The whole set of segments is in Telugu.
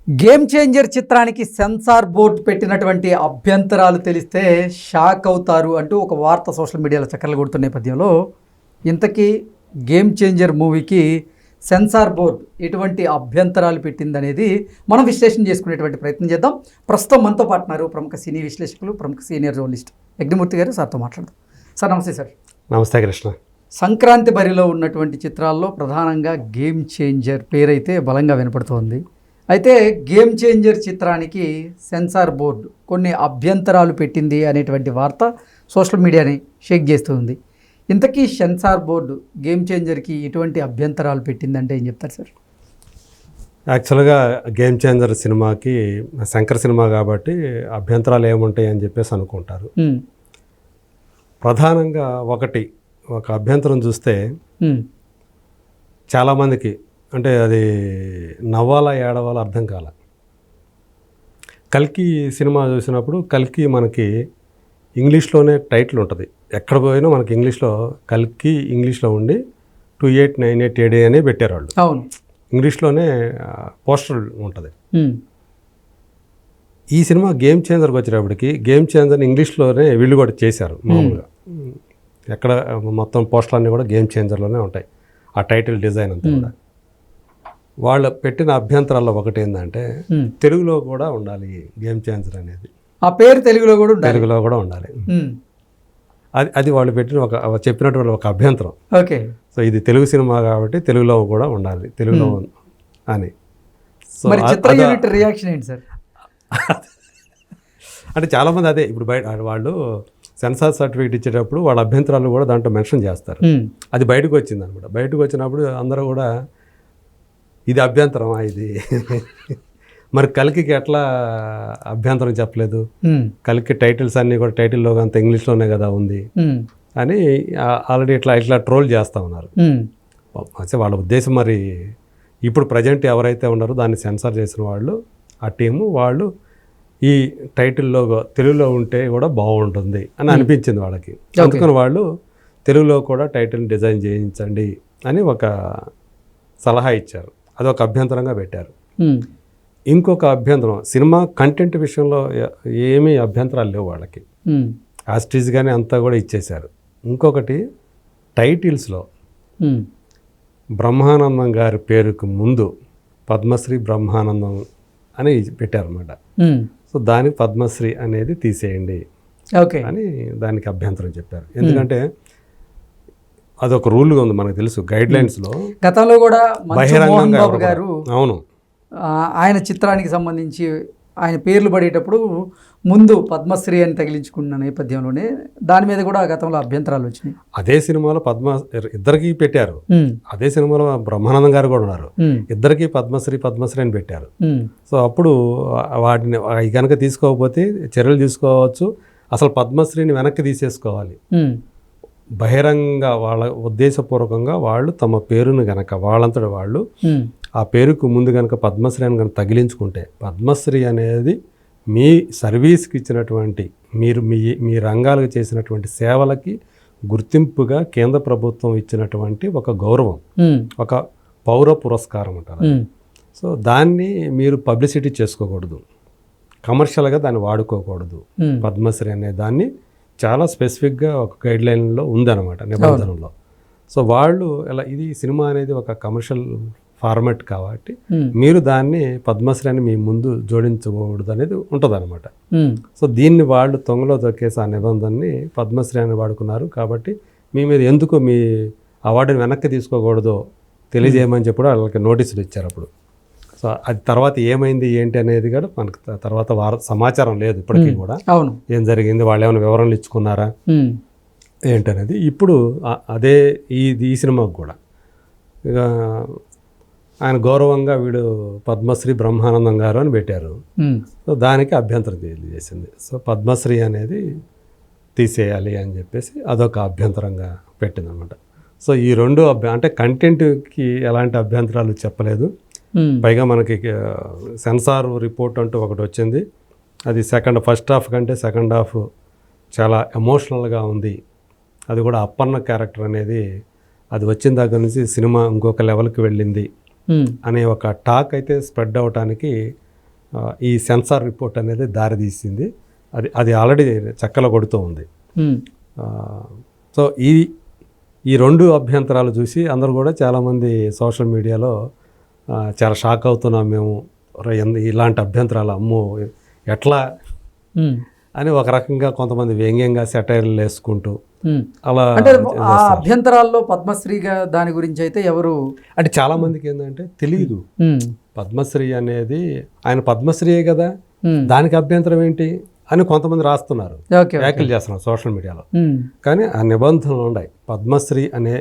గేమ్ చేంజర్ చిత్రానికి సెన్సార్ బోర్డు పెట్టినటువంటి అభ్యంతరాలు తెలిస్తే షాక్ అవుతారు అంటూ ఒక వార్త సోషల్ మీడియాలో చక్కర్లు కొడుతున్న నేపథ్యంలో ఇంతకీ గేమ్ చేంజర్ మూవీకి సెన్సార్ బోర్డు ఎటువంటి అభ్యంతరాలు పెట్టిందనేది మనం విశ్లేషణ చేసుకునేటువంటి ప్రయత్నం చేద్దాం. ప్రస్తుతం మనతో పాటున్నారు ప్రముఖ సినీ విశ్లేషకులు, ప్రముఖ సీనియర్ జర్నలిస్ట్ యజ్ఞమూర్తి గారు. సార్తో మాట్లాడదాం. సార్ నమస్తే. సార్ నమస్తే కృష్ణ. సంక్రాంతి బరిలో ఉన్నటువంటి చిత్రాల్లో ప్రధానంగా గేమ్ చేంజర్ పేరైతే బలంగా వినపడుతోంది. అయితే గేమ్ చేంజర్ చిత్రానికి సెన్సార్ బోర్డు కొన్ని అభ్యంతరాలు పెట్టింది అనేటువంటి వార్త సోషల్ మీడియాని షేక్ చేస్తుంది. ఇంతకీ సెన్సార్ బోర్డు గేమ్ చేంజర్కి ఎటువంటి అభ్యంతరాలు పెట్టిందంటే ఏం చెప్తారు సార్? యాక్చువల్గా గేమ్ చేంజర్ సినిమాకి శంకర్ సినిమా కాబట్టి అభ్యంతరాలు ఏముంటాయి అని చెప్పేసి అనుకుంటారు. ప్రధానంగా ఒక అభ్యంతరం చూస్తే చాలామందికి అంటే అది నవ్వాలా ఏడవాలా అర్థం కాల. కల్కి సినిమా చూసినప్పుడు కల్కి మనకి ఇంగ్లీష్లోనే టైటిల్ ఉంటుంది. ఎక్కడ పోయినా మనకి ఇంగ్లీష్లో కల్కి ఇంగ్లీష్లో ఉండి 2898 AD అనే పెట్టారు వాళ్ళు. అవును, ఇంగ్లీష్లోనే పోస్టర్ ఉంటుంది. ఈ సినిమా గేమ్ చేంజర్కి వచ్చేటప్పటికి గేమ్ చేంజర్ని ఇంగ్లీష్లోనే వీళ్ళు కూడా చేశారు. మామూలుగా ఎక్కడ మొత్తం పోస్టర్లన్నీ కూడా గేమ్ చేంజర్లోనే ఉంటాయి. ఆ టైటిల్ డిజైన్ అంతా కూడా వాళ్ళు పెట్టిన అభ్యంతరాల్లో ఒకటి ఏంటంటే తెలుగులో కూడా ఉండాలి గేమ్ చేంజర్ అనేది. ఆ పేరు తెలుగులో కూడా ఉండాలి. అది వాళ్ళు పెట్టిన చెప్పినటువంటి ఒక అభ్యంతరం. ఓకే, సో ఇది తెలుగు సినిమా కాబట్టి తెలుగులో కూడా ఉండాలి, తెలుగులో అని. సో రియాక్షన్ ఏంటి సార్? అంటే చాలామంది అదే ఇప్పుడు బయట వాళ్ళు సెన్సార్ సర్టిఫికేట్ ఇచ్చేటప్పుడు వాళ్ళ అభ్యంతరాలు కూడా దాంట్లో మెన్షన్ చేస్తారు. అది బయటకు వచ్చింది అనమాట. బయటకు వచ్చినప్పుడు అందరూ కూడా ఇది అభ్యంతరమా ఇది మరి కల్కి ఎట్లా అభ్యంతరం చెప్పలేదు, కల్కి టైటిల్స్ అన్నీ కూడా టైటిల్లో అంత ఇంగ్లీష్లోనే కదా ఉంది అని ఆల్రెడీ ఇట్లా ట్రోల్ చేస్తూ ఉన్నారు. అసలు వాళ్ళ ఉద్దేశం మరి ఇప్పుడు ప్రజెంట్ ఎవరైతే ఉన్నారో దాన్ని సెన్సార్ చేసిన వాళ్ళు ఆ టీము వాళ్ళు ఈ టైటిల్లో తెలుగులో ఉంటే కూడా బాగుంటుంది అని అనిపించింది వాళ్ళకి. అందుకని వాళ్ళు తెలుగులో కూడా టైటిల్ డిజైన్ చేయించండి అని ఒక సలహా ఇచ్చారు. అదొక అభ్యంతరంగా పెట్టారు. ఇంకొక అభ్యంతరం సినిమా కంటెంట్ విషయంలో ఏమీ అభ్యంతరాలు లేవు వాళ్ళకి, యాస్టీజ్గానే అంతా కూడా ఇచ్చేశారు. ఇంకొకటి టైటిల్స్లో బ్రహ్మానందం గారి పేరుకు ముందు పద్మశ్రీ బ్రహ్మానందం అని పెట్టారన్నమాట. సో దానికి పద్మశ్రీ అనేది తీసేయండి అని దానికి అభ్యంతరం చెప్పారు. ఎందుకంటే అదొక రూల్గా ఉంది, మనకు తెలుసు గైడ్ లైన్స్లో. గతంలో కూడా బహిరంగంగా గారు అవును ఆయన చిత్రానికి సంబంధించి ఆయన పేర్లు పడేటప్పుడు ముందు పద్మశ్రీ అని తగిలించుకున్న నేపథ్యంలోనే దాని మీద కూడా గతంలో అభ్యంతరాలు వచ్చినాయి. అదే సినిమాలో ఇద్దరికి పెట్టారు. అదే సినిమాలో బ్రహ్మానందం గారు కూడా ఉన్నారు. ఇద్దరికి పద్మశ్రీ అని పెట్టారు. సో అప్పుడు వాటిని కనుక తీసుకోకపోతే చర్యలు తీసుకోవచ్చు, అసలు పద్మశ్రీని వెనక్కి తీసేసుకోవాలి. బహిరంగ వాళ్ళ ఉద్దేశపూర్వకంగా వాళ్ళు తమ పేరును గనక వాళ్ళంతటి వాళ్ళు ఆ పేరుకు ముందు కనుక పద్మశ్రీ అని కనుక తగిలించుకుంటే, పద్మశ్రీ అనేది మీ సర్వీస్కి ఇచ్చినటువంటి మీ రంగాలకు చేసినటువంటి సేవలకి గుర్తింపుగా కేంద్ర ప్రభుత్వం ఇచ్చినటువంటి ఒక గౌరవం, ఒక పౌర పురస్కారం అంటారు. సో దాన్ని మీరు పబ్లిసిటీ చేసుకోకూడదు, కమర్షియల్గా దాన్ని వాడుకోకూడదు. పద్మశ్రీ అనే దాన్ని చాలా స్పెసిఫిక్గా ఒక గైడ్ లైన్లో ఉందన్నమాట, నిబంధనలో. సో వాళ్ళు ఇది సినిమా అనేది ఒక కమర్షియల్ ఫార్మాట్ కాబట్టి మీరు దాన్ని పద్మశ్రీ అని మీ ముందు జోడించకూడదు అనేది ఉంటుంది అనమాట. సో దీన్ని వాళ్ళు తొంగలో తొక్కేసి ఆ నిబంధనని పద్మశ్రీ అని వాడుకున్నారు. కాబట్టి మీ మీద ఎందుకు మీ అవార్డుని వెనక్కి తీసుకోకూడదో తెలియజేయమని చెప్పి వాళ్ళకి నోటీసులు ఇచ్చారు అప్పుడు. సో అది తర్వాత ఏమైంది ఏంటి అనేది కూడా మనకు తర్వాత సమాచారం లేదు ఇప్పటికీ కూడా. ఏం జరిగింది, వాళ్ళు ఏమైనా వివరణలు ఇచ్చుకున్నారా ఏంటనేది. ఇప్పుడు అదే ఈ సినిమాకు కూడా ఇక ఆయన గౌరవంగా వీడు పద్మశ్రీ బ్రహ్మానందం గారు అని పెట్టారు. సో దానికి అభ్యంతరం తెలియజేసింది. సో పద్మశ్రీ అనేది తీసేయాలి అని చెప్పేసి అదొక అభ్యంతరంగా పెట్టిందనమాట. సో ఈ రెండు అంటే కంటెంట్కి ఎలాంటి అభ్యంతరాలు చెప్పలేదు. పైగా మనకి సెన్సార్ రిపోర్ట్ అంటూ ఒకటి వచ్చింది. అది ఫస్ట్ హాఫ్ కంటే సెకండ్ హాఫ్ చాలా ఎమోషనల్గా ఉంది. అది కూడా అప్పన్న క్యారెక్టర్ అనేది అది వచ్చిన దగ్గర నుంచి సినిమా ఇంకొక లెవెల్కి వెళ్ళింది అనే ఒక టాక్ అయితే స్ప్రెడ్ అవటానికి ఈ సెన్సార్ రిపోర్ట్ అనేది దారితీసింది. అది ఆల్రెడీ చక్కల కొడుతూ ఉంది. సో ఈ రెండు అభ్యంతరాలు చూసి అందరూ కూడా చాలామంది సోషల్ మీడియాలో చాలా షాక్ అవుతున్నాం మేము, ఇలాంటి అభ్యంతరాలు అమ్మో ఎట్లా అని ఒక రకంగా కొంతమంది వ్యంగ్యంగా సెటైర్లు వేసుకుంటూ అలా అంటే ఆ అభ్యంతరాల్లో పద్మశ్రీగా దాని గురించి అయితే ఎవరు అంటే చాలా మందికి ఏంటంటే తెలియదు పద్మశ్రీ అనేది ఆయన పద్మశ్రీయే కదా, దానికి అభ్యంతరం ఏంటి అని కొంతమంది రాస్తున్నారు, వ్యాఖ్యలు చేస్తున్నారు సోషల్ మీడియాలో. కానీ ఆ నిబంధనలు ఉన్నాయి. పద్మశ్రీ అనే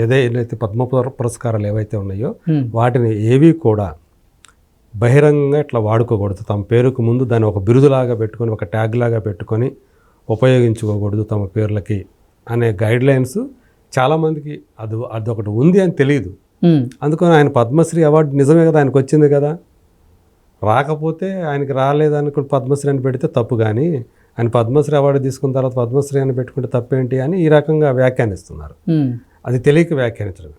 ఏదైతే పద్మ పురస్కారాలు ఏవైతే ఉన్నాయో వాటిని ఏవి కూడా బహిరంగంగా ఇట్లా వాడుకోకూడదు. తమ పేరుకు ముందు దాన్ని ఒక బిరుదులాగా పెట్టుకొని, ఒక ట్యాగ్ లాగా పెట్టుకొని ఉపయోగించుకోకూడదు తమ పేర్లకి అనే గైడ్ లైన్స్ చాలామందికి అదొకటి ఉంది అని తెలియదు. అందుకని ఆయన పద్మశ్రీ అవార్డు నిజమే కదా, ఆయనకు వచ్చింది కదా, రాకపోతే ఆయనకి రాలేదనుకుని పద్మశ్రీ అని పెడితే తప్పు. కానీ ఆయన పద్మశ్రీ అవార్డు తీసుకున్న తర్వాత పద్మశ్రీ అని పెట్టుకుంటే తప్పేంటి అని ఈ రకంగా వ్యాఖ్యానిస్తున్నారు. అది తెలియక వ్యాఖ్యానించడం.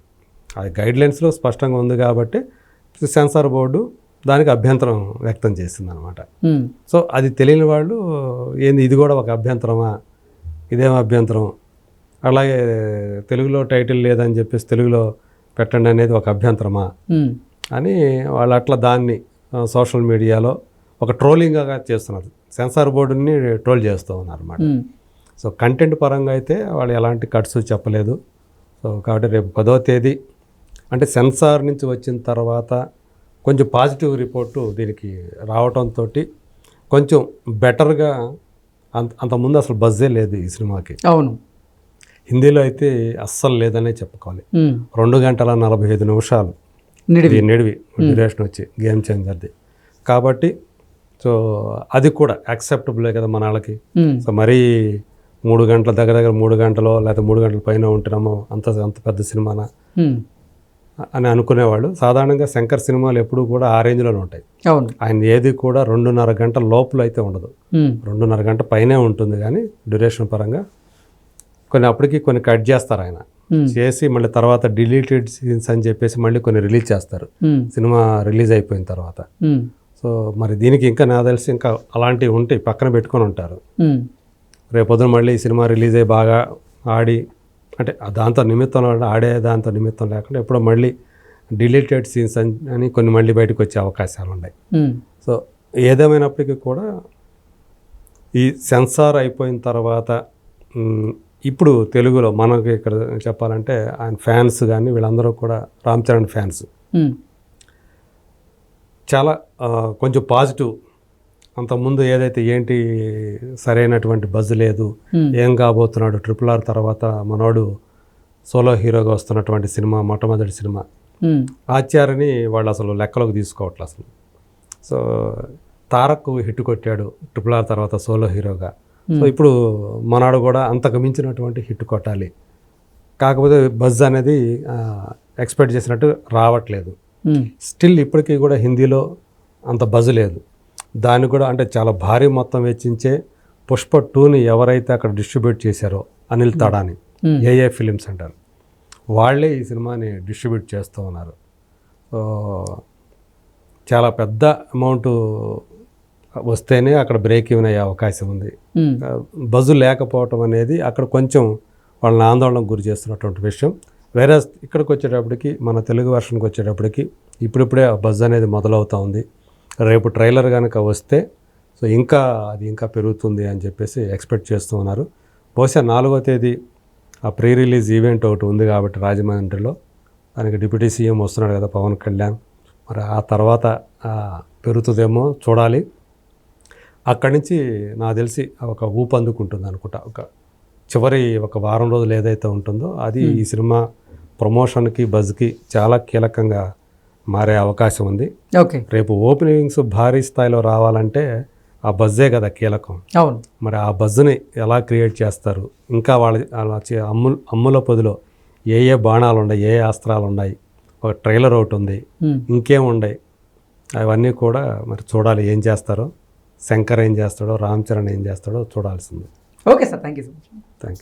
అది గైడ్ లైన్స్లో స్పష్టంగా ఉంది కాబట్టి సెన్సార్ బోర్డు దానికి అభ్యంతరం వ్యక్తం చేసింది అనమాట. సో అది తెలియని వాళ్ళు ఏంది ఇది కూడా ఒక అభ్యంతరమా, ఇదేం అభ్యంతరం, అలాగే తెలుగులో టైటిల్ లేదని చెప్పేసి తెలుగులో పెట్టండి అనేది ఒక అభ్యంతరమా అని వాళ్ళు అట్లా దాన్ని సోషల్ మీడియాలో ఒక ట్రోలింగ్గా చేస్తున్నారు. సెన్సార్ బోర్డుని ట్రోల్ చేస్తూ ఉన్నారు అన్నమాట. సో కంటెంట్ పరంగా అయితే వాళ్ళు ఎలాంటి కట్స్ చెప్పలేదు. సో కాబట్టి రేపు 10వ తేదీ అంటే సెన్సార్ నుంచి వచ్చిన తర్వాత కొంచెం పాజిటివ్ రిపోర్టు దీనికి రావటంతో కొంచెం బెటర్గా, అంతకుముందు అసలు బజ్జే లేదు ఈ సినిమాకి. అవును, హిందీలో అయితే అస్సలు లేదనే చెప్పుకోవాలి. 2 గంటల 45 నిమిషాలు నిడివి డ్యూరేషన్ వచ్చి గేమ్ చేంజర్ది కాబట్టి సో అది కూడా యాక్సెప్టబులే కదా మన వాళ్ళకి. సో మరీ 3 గంటల దగ్గర 3 గంటలో లేకపోతే 3 గంటల పైన ఉంటున్నామో అంత పెద్ద సినిమానా అని అనుకునేవాళ్ళు. సాధారణంగా శంకర్ సినిమాలు ఎప్పుడూ కూడా ఆ రేంజ్లోనే ఉంటాయి. అవును, ఆయన ఏది కూడా 2.5 గంటల లోపల అయితే ఉండదు, 2.5 గంట పైనే ఉంటుంది. కానీ డ్యూరేషన్ పరంగా అప్పటికి కొన్ని కట్ చేస్తారు ఆయన చేసి, మళ్ళీ తర్వాత డిలీటెడ్ సీన్స్ అని చెప్పేసి మళ్ళీ కొన్ని రిలీజ్ చేస్తారు సినిమా రిలీజ్ అయిపోయిన తర్వాత. సో మరి దీనికి ఇంకా నాకు తెలిసి ఇంకా అలాంటివి ఉంటాయి, పక్కన పెట్టుకొని ఉంటారు. రేపొద్దున మళ్ళీ ఈ సినిమా రిలీజ్ అయ్యి బాగా ఆడి అంటే దాంతో నిమిత్తం ఆడే దాంతో నిమిత్తం లేకుండా ఎప్పుడో మళ్ళీ డిలీటెడ్ సీన్స్ అని కొన్ని మళ్ళీ బయటకు వచ్చే అవకాశాలు ఉన్నాయి. సో ఏదేమైనప్పటికీ కూడా ఈ సెన్సార్ అయిపోయిన తర్వాత ఇప్పుడు తెలుగులో మనకి ఇక్కడ చెప్పాలంటే ఆయన ఫ్యాన్స్ కానీ వీళ్ళందరూ కూడా రామ్ చరణ్ ఫ్యాన్స్ చాలా కొంచెం పాజిటివ్. అంతకుముందు ఏదైతే ఏంటి సరైనటువంటి బజ్ లేదు, ఏం కాబోతున్నాడు, RRR తర్వాత మనోడు సోలో హీరోగా వస్తున్నటువంటి సినిమా, మొట్టమొదటి సినిమా ఆచార్యని వాళ్ళు అసలు లెక్కలోకి తీసుకోవట్లేదు అసలు. సో తారక్ హిట్ కొట్టాడు RRR తర్వాత సోలో హీరోగా. సో ఇప్పుడు మనోడు కూడా అంతకు మించినటువంటి హిట్ కొట్టాలి, కాకపోతే బజ్ అనేది ఎక్స్పెక్ట్ చేసినట్టు రావట్లేదు. స్టిల్ ఇప్పటికీ కూడా హిందీలో అంత బజ్ లేదు. దాన్ని కూడా అంటే చాలా భారీ మొత్తం వెచ్చించే పుష్ప 2ని ఎవరైతే అక్కడ డిస్ట్రిబ్యూట్ చేశారో అనిల్ తడాని, ఏఏ ఫిలిమ్స్ అంటారు, వాళ్ళే ఈ సినిమాని డిస్ట్రిబ్యూట్ చేస్తూ ఉన్నారు. సో చాలా పెద్ద అమౌంట్ వస్తేనే అక్కడ బ్రేక్ ఈవెన్ అయ్యే అవకాశం ఉంది. బజు లేకపోవటం అనేది అక్కడ కొంచెం వాళ్ళని ఆందోళనకు గురి చేస్తున్నటువంటి విషయం. వేరే ఇక్కడికి వచ్చేటప్పటికి మన తెలుగు వెర్షన్కి వచ్చేటప్పటికి ఇప్పుడిప్పుడే బజ్ అనేది మొదలవుతూ ఉంది. రేపు ట్రైలర్ కనుక వస్తే సో అది ఇంకా పెరుగుతుంది అని చెప్పేసి ఎక్స్పెక్ట్ చేస్తూ ఉన్నారు. బహుశా 4వ తేదీ ఆ ప్రీ రిలీజ్ ఈవెంట్ ఒకటి ఉంది కాబట్టి రాజమండ్రిలో, దానికి డిప్యూటీ సీఎం వస్తున్నాడు కదా పవన్ కళ్యాణ్, మరి ఆ తర్వాత పెరుగుతుందేమో చూడాలి. అక్కడి నుంచి నాకు తెలిసి ఒక ఊపు అందుకుంటుంది అనుకుంటా. చివరి ఒక వారం రోజులు ఏదైతే ఉంటుందో అది ఈ సినిమా ప్రమోషన్కి బజ్కి చాలా కీలకంగా మారే అవకాశం ఉంది. ఓకే, రేపు ఓపెనింగ్స్ భారీ స్థాయిలో రావాలంటే ఆ బజ్జే కదా కీలకం. అవును, మరి ఆ బజ్ని ఎలా క్రియేట్ చేస్తారు, ఇంకా వాళ్ళ అమ్ముల పొదిలో ఏ బాణాలు ఉన్నాయి, ఏ అస్త్రాలు ఉన్నాయి, ఒక ట్రైలర్ ఒకటి ఉంది, ఇంకేం ఉన్నాయి, అవన్నీ కూడా మరి చూడాలి. ఏం చేస్తారో, శంకర్ ఏం చేస్తాడో, రామ్ చరణ్ ఏం చేస్తాడో చూడాల్సింది. Okay sir, thank you so much. Thank you.